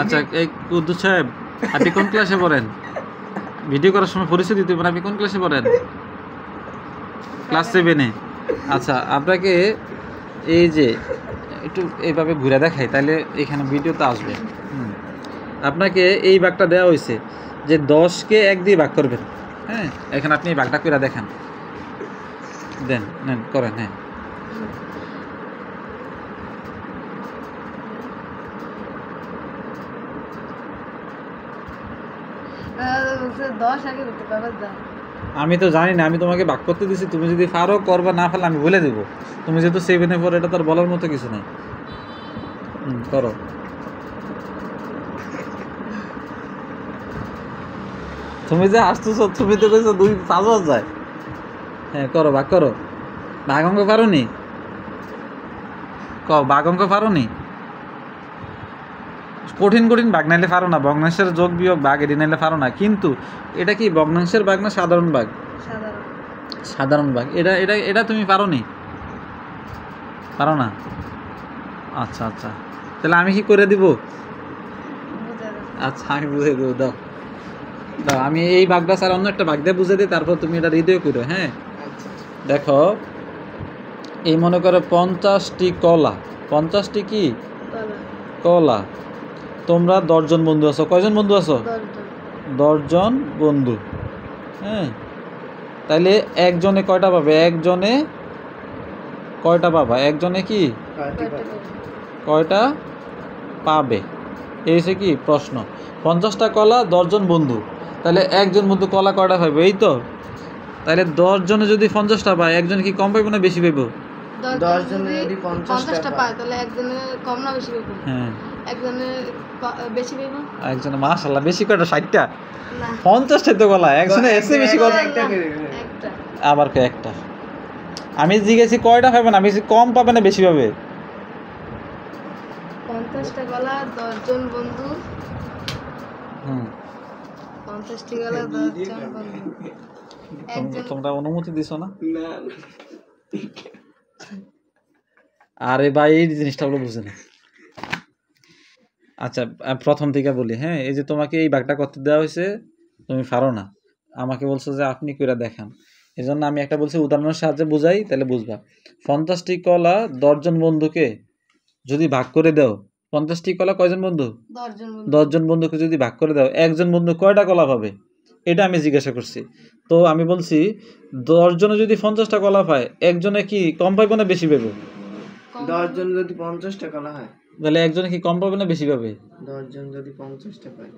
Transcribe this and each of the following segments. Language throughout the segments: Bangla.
আচ্ছা এই কুদ্দুস সাহেব আপনি কোন ক্লাসে পড়েন? ভিডিও করার সময় পরিচয় দিতে পারেন, আপনি কোন ক্লাসে পড়েন? ক্লাস 7-এ। আচ্ছা আপনাকে এই যে একটু এইভাবে ঘুরে দেখাই, তাহলে এখানে ভিডিওতে আসবে। আপনাকে এই ভাগটা দেওয়া হয়েছে যে 10কে 1 দিয়ে ভাগ করবেন। হ্যাঁ, এখানে আপনি এই ভাগটা করে দেখান, দেন নেন করেন। হ্যাঁ আমি তো জানি না, আমি তোমাকে ভাগ করতে দিছি, তুমি যদি পারো করবা, না পারলে আমি বলে দেবো। তুমি যেহেতু 7-এ পড়ো, এটা তো আর বলার মতো কিছু নাই। করো। তুমি যে আসতেছো, তুমি তো কইছো 2 5 যায়। হ্যাঁ করো, ভাগ করো। ভাগ অঙ্ক পারো নি? ভাগ অঙ্ক পারো নি? কঠিন কঠিন ভাগ নাইলে পারো না, ভগ্নাংশের যোগ বিয়োগ ভাগ এটি নাইলে পারো না। কিন্তু এটা কি ভগ্নাংশের ভাগ না সাধারণ ভাগ? সাধারণ ভাগ। এটা এটা এটা তুমি পারো নি? পারো না? আচ্ছা আচ্ছা, তাহলে আমি কি করে দিব? আচ্ছা আমি বুঝে দেবো, দাও দাও, আমি এই ভাগটা স্যার অন্য একটা ভাগ দিয়ে বুঝে দিই, তারপর তুমি এটা হৃদয় করো। হ্যাঁ দেখো, এই মনে করো 50টি কলা, 50টি কি কলা। তোমরা 10 জন বন্ধু আছো। কয়জন বন্ধু আছো? 10 জন বন্ধু। হ্যাঁ, তাইলে একজনে কয়টা পাবে? একজনে কয়টা পাবা? একজনে কি কয়টা পাবে? এই হচ্ছে কি প্রশ্ন। 50টা কলা, 10 জন বন্ধু, তাহলে একজন বন্ধু কলা কয়টা পাবে? এই তো, তাহলে 10 জনে যদি 50টা পায়, একজন কি কম পাইব না বেশি পাইব? 10 জনে যদি 50টা পায় তাহলে একজনে কম না বেশি পাইব? হ্যাঁ, একজনে বেশি পাইব। একজনে মাশাআল্লাহ বেশি কয়টা? 60টা না 50টা তো কলা, একজনে এসে বেশি কত? একটা আবার কে একটা? আমি জিজ্ঞেসি কয়টা পাবে না, আমি কম পাবে না বেশি পাবে? 50টা কলা 10 জন বন্ধু। 50টি কলা 10 জন বন্ধু। তোমরা অনুমতি দিছো না? আরে ভাই এই জিনিসটা হলো বুঝে না। আচ্ছা প্রথম থেকে বলি। হ্যাঁ, এই যে তোমাকে এই ভাগটা করতে দেওয়া হয়েছে, তুমি পারো না, আমাকে বলছো যে আপনি কইরা দেখান। এই জন্য আমি একটা বলছি উদাহরণের সাহায্যে বুঝাই, তাহলে বুঝবা। 50টি কলা 10 জন বন্ধুকে যদি ভাগ করে দাও, 50টি কলা কয়জন বন্ধু? 10 জন বন্ধুকে যদি ভাগ করে দাও, একজন বন্ধু কয়টা কলা পাবে? এটা আমি জিজ্ঞাসা করছি। তো আমি বলছি 10 জনে যদি 50টা কলা পায়, একজনে কি কম পাইবে না বেশি পাইবে? 10 জন যদি 50টা কলা হয় তাহলে একজনে কি কম পাবে না বেশি পাবে? 10 জন যদি 50টা পায়,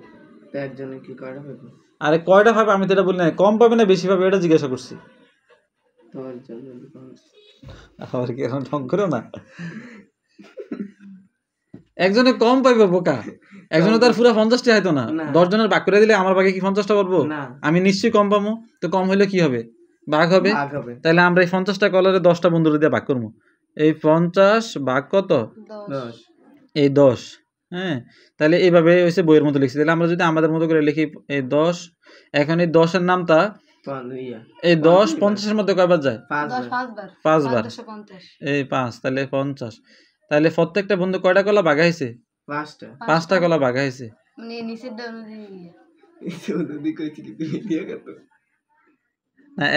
তো একজনে কি কয়টা পাবে? আরে কয়টা পাবে আমি তো এটা বলি না, কম পাবে না বেশি পাবে এটা জিজ্ঞাসা করছি। 10 জন যদি 50, আবার কি এখন ঢং করো না? একজনে কম পাইবে বোকা, একজনে তার পুরো 50টা হয়তো না। 10 জনের ভাগ করে দিলে আমার ভাগে কি 50টা পাবো? আমি নিশ্চয়ই কম পাবো। তো কম হইলে কি হবে? ভাগ হবে। তাহলে আমরা এই 50টা কলারে 10টা বন্ধুরে দিয়ে ভাগ করবো। এই 50 ভাগ কত? 10। এই 10। হ্যাঁ, তাহলে এইভাবে হচ্ছে বইয়ের মতো লিখছি। তাহলে আমরা যদি আমাদের মতো করে লিখি এই 10, এখন এই 10-এর নামটা, এই 10 50-এর মধ্যে কয়বার যায়? 5 বার। এই 5, তাহলে 50। তাহলে প্রত্যেকটা বন্ধু কয়টা কলা ভাগা হয়েছে? 5টা কলা ভাগা হয়েছে।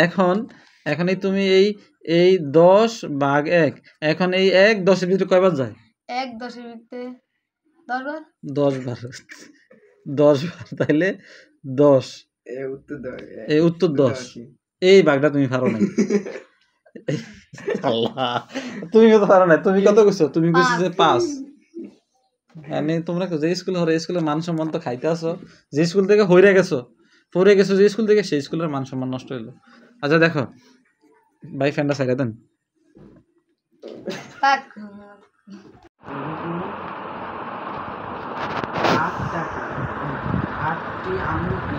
এখন এখন এই তুমি এই 10 ভাগ 1, এখন এই 1 10-এর ভিতরে কয়বার যায়? 1 10-এর ভিতরে 10 বার। 10 বার। 10 বার, তাহলে 10। এই উত্তর 10। এই ভাগটা তুমি পারো নাই। আল্লাহ, তুমি কত পারো না? তুমি কত কইছো? তুমি কইছো যে 5। মানে তোমরা যে স্কুলে হরে স্কুলের মান সম্মান তো খাইতে আসো, যে স্কুল থেকে হইরে গেছো, পড়ে গেছো যে স্কুল থেকে, সেই স্কুলের মান সম্মান নষ্ট হইলো। আচ্ছা দেখো ভাই, ফ্যানটা সাইরা দেন। 8টি আমলকি